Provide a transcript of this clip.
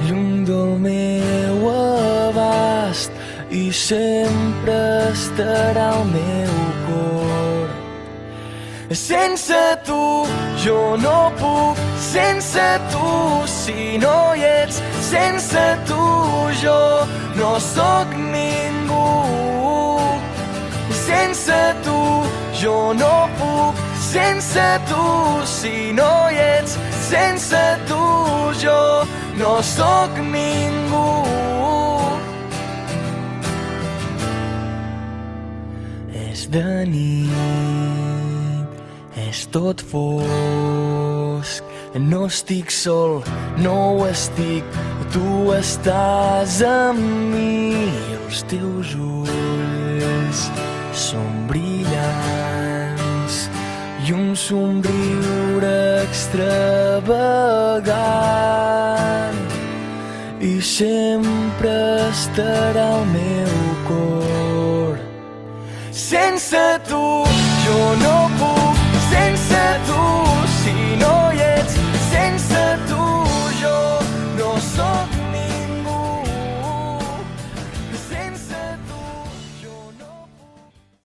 lluny del meu abast i sempre estarà al meu cor. Sense tu jo no puc, sense tu si no hi ets, sense tu jo no sóc ningú. Sense tu jo no puc, sense tu si no hi ets, sense tu jo no sóc ningú. És de nit, és tot fosc, no estic sol, no ho estic, tu estàs amb mi. Els teus ulls són brillants i un somriure extravagant i sempre estarà al meu cor. Sense tu jo no